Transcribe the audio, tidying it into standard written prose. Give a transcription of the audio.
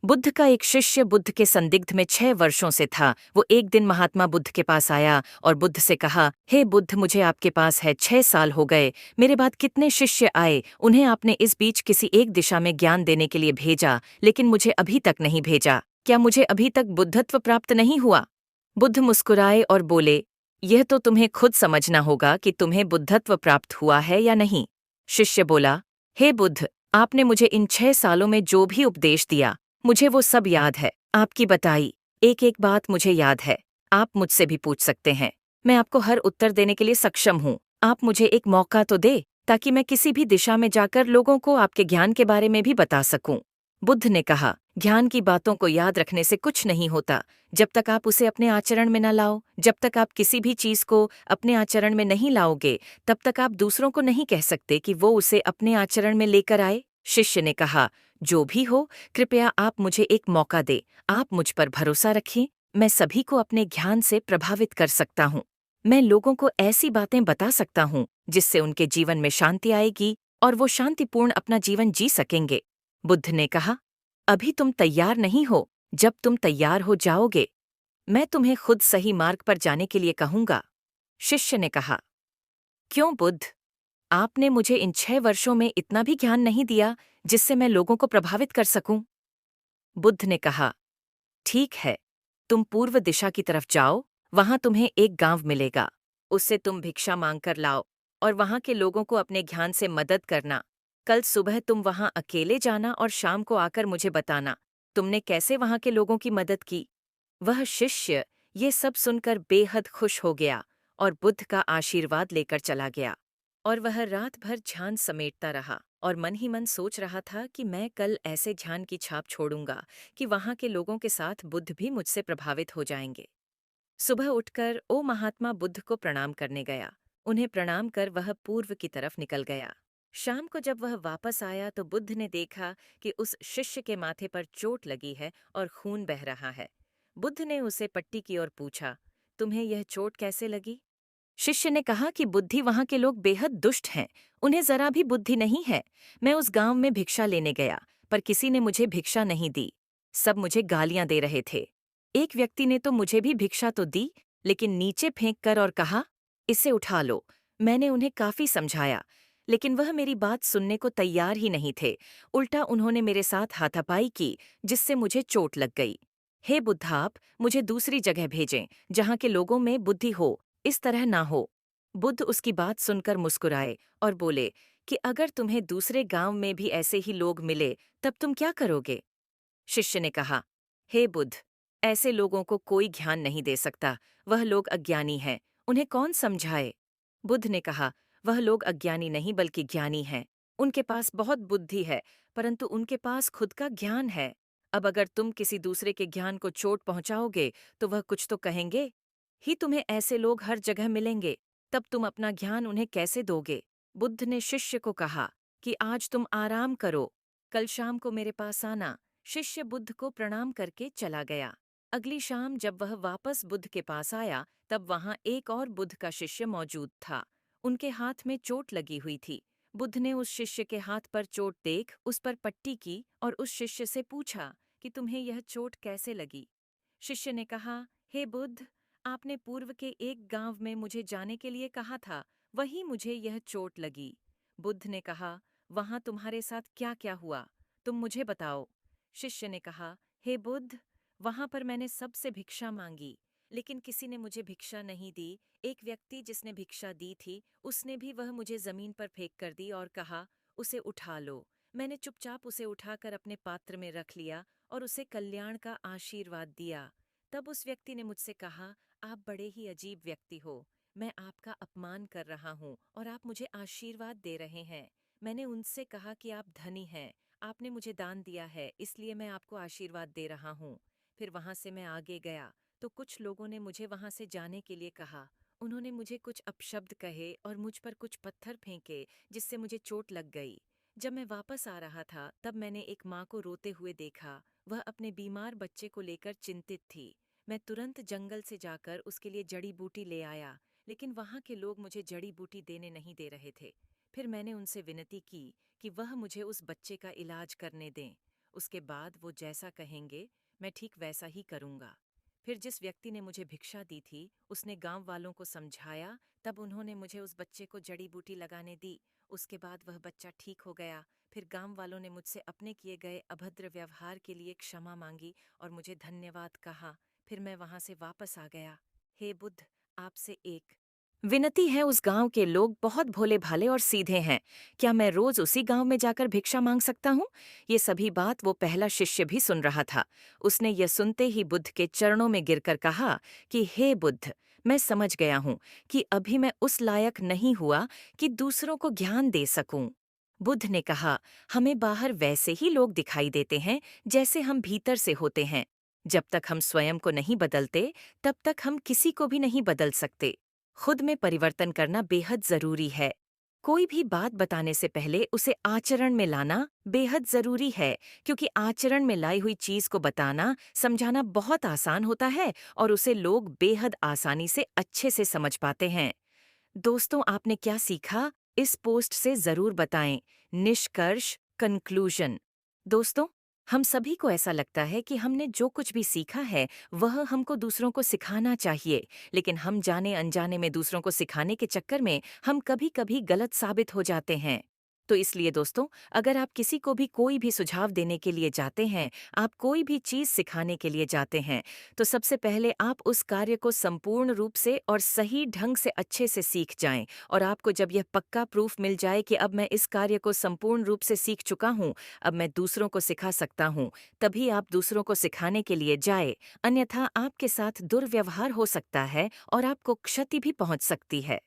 बुद्ध का एक शिष्य बुद्ध के संदिग्ध में 6 वर्षों से था। वो एक दिन महात्मा बुद्ध के पास आया और बुद्ध से कहा, हे बुद्ध, मुझे आपके पास है 6 साल हो गए। मेरे बाद कितने शिष्य आए, उन्हें आपने इस बीच किसी एक दिशा में ज्ञान देने के लिए भेजा, लेकिन मुझे अभी तक नहीं भेजा। क्या मुझे अभी तक बुद्धत्व प्राप्त नहीं हुआ? बुद्ध मुस्कुराए और बोले, यह तो तुम्हें खुद समझना होगा कि तुम्हें बुद्धत्व प्राप्त हुआ है या नहीं। शिष्य बोला, हे बुद्ध, आपने मुझे इन 6 सालों में जो भी उपदेश दिया, मुझे वो सब याद है। आपकी बताई एक एक बात मुझे याद है। आप मुझसे भी पूछ सकते हैं। मैं आपको हर उत्तर देने के लिए सक्षम हूँ। आप मुझे एक मौका तो दे, ताकि मैं किसी भी दिशा में जाकर लोगों को आपके ज्ञान के बारे में भी बता सकूं। बुद्ध ने कहा, ज्ञान की बातों को याद रखने से कुछ नहीं होता। जब तक आप उसे अपने आचरण में न लाओ, जब तक आप किसी भी चीज को अपने आचरण में नहीं लाओगे, तब तक आप दूसरों को नहीं कह सकते कि वो उसे अपने आचरण में लेकर आए। शिष्य ने कहा, जो भी हो, कृपया आप मुझे एक मौका दे। आप मुझ पर भरोसा रखिए। मैं सभी को अपने ज्ञान से प्रभावित कर सकता हूँ। मैं लोगों को ऐसी बातें बता सकता हूँ जिससे उनके जीवन में शांति आएगी और वो शांतिपूर्ण अपना जीवन जी सकेंगे। बुद्ध ने कहा, अभी तुम तैयार नहीं हो। जब तुम तैयार हो जाओगे, मैं तुम्हें खुद सही मार्ग पर जाने के लिए कहूंगा। शिष्य ने कहा, क्यों बुद्ध? आपने मुझे इन 6 वर्षों में इतना भी ज्ञान नहीं दिया जिससे मैं लोगों को प्रभावित कर सकूं। बुद्ध ने कहा, ठीक है, तुम पूर्व दिशा की तरफ जाओ। वहां तुम्हें एक गांव मिलेगा। उससे तुम भिक्षा मांगकर लाओ और वहां के लोगों को अपने ज्ञान से मदद करना। कल सुबह तुम वहां अकेले जाना और शाम को आकर मुझे बताना तुमने कैसे वहां के लोगों की मदद की। वह शिष्य ये सब सुनकर बेहद खुश हो गया और बुद्ध का आशीर्वाद लेकर चला गया। और वह रात भर ध्यान समेटता रहा और मन ही मन सोच रहा था कि मैं कल ऐसे ध्यान की छाप छोड़ूंगा कि वहां के लोगों के साथ बुद्ध भी मुझसे प्रभावित हो जाएंगे। सुबह उठकर ओ महात्मा बुद्ध को प्रणाम करने गया। उन्हें प्रणाम कर वह पूर्व की तरफ निकल गया। शाम को जब वह वापस आया तो बुद्ध ने देखा कि उस शिष्य के माथे पर चोट लगी है और खून बह रहा है। बुद्ध ने उसे पट्टी की ओर पूछा, तुम्हें यह चोट कैसे लगी? शिष्य ने कहा कि बुद्धि वहां के लोग बेहद दुष्ट हैं। उन्हें जरा भी बुद्धि नहीं है। मैं उस गांव में भिक्षा लेने गया, पर किसी ने मुझे भिक्षा नहीं दी। सब मुझे गालियां दे रहे थे। एक व्यक्ति ने तो मुझे भी भिक्षा तो दी, लेकिन नीचे फेंक कर और कहा, इसे उठा लो। मैंने उन्हें काफी समझाया, लेकिन वह मेरी बात सुनने को तैयार ही नहीं थे। उल्टा उन्होंने मेरे साथ हाथापाई की, जिससे मुझे चोट लग गई। हे बुद्धाप, मुझे दूसरी जगह भेजें, जहां के लोगों में बुद्धि हो। इस तरह ना हो। बुद्ध उसकी बात सुनकर मुस्कुराए और बोले कि अगर तुम्हें दूसरे गांव में भी ऐसे ही लोग मिले, तब तुम क्या करोगे? शिष्य ने कहा, हे बुद्ध, ऐसे लोगों को कोई ज्ञान नहीं दे सकता। वह लोग अज्ञानी हैं। उन्हें कौन समझाए? बुद्ध ने कहा, वह लोग अज्ञानी नहीं बल्कि ज्ञानी हैं। उनके पास बहुत बुद्धि है, परंतु उनके पास खुद का ज्ञान है। अब अगर तुम किसी दूसरे के ज्ञान को चोट पहुंचाओगे, तो वह कुछ तो कहेंगे ही। तुम्हें ऐसे लोग हर जगह मिलेंगे, तब तुम अपना ज्ञान उन्हें कैसे दोगे? बुद्ध ने शिष्य को कहा कि आज तुम आराम करो, कल शाम को मेरे पास आना। शिष्य बुद्ध को प्रणाम करके चला गया। अगली शाम जब वह वापस बुद्ध के पास आया, तब वहां एक और बुद्ध का शिष्य मौजूद था। उनके हाथ में चोट लगी हुई थी। बुद्ध ने उस शिष्य के हाथ पर चोट देख उस पर पट्टी की और उस शिष्य से पूछा कि तुम्हें यह चोट कैसे लगी? शिष्य ने कहा, हे बुद्ध, आपने पूर्व के एक गांव में मुझे जाने के लिए कहा था, वहीं मुझे यह चोट लगी। बुद्ध ने कहा, वहां तुम्हारे साथ क्या क्या हुआ? तुम मुझे बताओ। शिष्य ने कहा, हे बुद्ध, वहां पर मैंने सबसे भिक्षा मांगी, लेकिन किसी ने मुझे भिक्षा नहीं दी। एक व्यक्ति जिसने भिक्षा दी थी, उसने भी वह मुझे जमीन पर फेंक कर दी और कहा, उसे उठा लो। मैंने चुपचाप उसे उठाकर अपने पात्र में रख लिया और उसे कल्याण का आशीर्वाद दिया। तब उस व्यक्ति ने मुझसे कहा, आप बड़े ही अजीब व्यक्ति हो। मैं आपका अपमान कर रहा हूँ और आप मुझे आशीर्वाद दे रहे हैं। मैंने उनसे कहा कि आप धनी हैं, आपने मुझे दान दिया है, इसलिए मैं आपको आशीर्वाद दे रहा हूँ। फिर वहां से मैं आगे गया तो कुछ लोगों ने मुझे वहां से जाने के लिए कहा। उन्होंने मुझे कुछ अपशब्द कहे और मुझ पर कुछ पत्थर फेंके, जिससे मुझे चोट लग गई। जब मैं वापस आ रहा था, तब मैंने एक माँ को रोते हुए देखा। वह अपने बीमार बच्चे को लेकर चिंतित थी। मैं तुरंत जंगल से जाकर उसके लिए जड़ी बूटी ले आया, लेकिन वहां के लोग मुझे जड़ी बूटी देने नहीं दे रहे थे। फिर मैंने उनसे विनती की कि वह मुझे उस बच्चे का इलाज करने दें। उसके बाद वो जैसा कहेंगे मैं ठीक वैसा ही करूँगा। फिर जिस व्यक्ति ने मुझे भिक्षा दी थी, उसने गाँव वालों को समझाया, तब उन्होंने मुझे उस बच्चे को जड़ी-बूटी लगाने दी। उसके बाद वह बच्चा ठीक हो गया। फिर गाँव वालों ने मुझसे अपने किए गए अभद्र व्यवहार के लिए क्षमा माँगी और मुझे धन्यवाद कहा। फिर मैं वहाँ से वापस आ गया। हे बुद्ध, आपसे एक विनती है, उस गांव के लोग बहुत भोले भाले और सीधे हैं। क्या मैं रोज उसी गांव में जाकर भिक्षा मांग सकता हूँ? ये सभी बात वो पहला शिष्य भी सुन रहा था। उसने यह सुनते ही बुद्ध के चरणों में गिरकर कहा कि हे बुद्ध, मैं समझ गया हूँ कि अभी मैं उस लायक नहीं हुआ कि दूसरों को ज्ञान दे सकूं। बुद्ध ने कहा, हमें बाहर वैसे ही लोग दिखाई देते हैं जैसे हम भीतर से होते हैं। जब तक हम स्वयं को नहीं बदलते, तब तक हम किसी को भी नहीं बदल सकते। खुद में परिवर्तन करना बेहद जरूरी है। कोई भी बात बताने से पहले उसे आचरण में लाना बेहद जरूरी है, क्योंकि आचरण में लाई हुई चीज को बताना, समझाना बहुत आसान होता है और उसे लोग बेहद आसानी से अच्छे से समझ पाते हैं। दोस्तों, आपने क्या सीखा? इस पोस्ट से जरूर बताएं। निष्कर्ष, कंक्लूजन। दोस्तों, हम सभी को ऐसा लगता है कि हमने जो कुछ भी सीखा है वह हमको दूसरों को सिखाना चाहिए, लेकिन हम जाने अनजाने में दूसरों को सिखाने के चक्कर में हम कभी-कभी गलत साबित हो जाते हैं। तो इसलिए दोस्तों, अगर आप किसी को भी कोई भी सुझाव देने के लिए जाते हैं, आप कोई भी चीज सिखाने के लिए जाते हैं, तो सबसे पहले आप उस कार्य को संपूर्ण रूप से और सही ढंग से अच्छे से सीख जाएं। और आपको जब यह पक्का प्रूफ मिल जाए कि अब मैं इस कार्य को संपूर्ण रूप से सीख चुका हूं, अब मैं दूसरों को सिखा सकता हूं, तभी आप दूसरों को सिखाने के लिए जाए। अन्यथा आपके साथ दुर्व्यवहार हो सकता है और आपको क्षति भी पहुंच सकती है।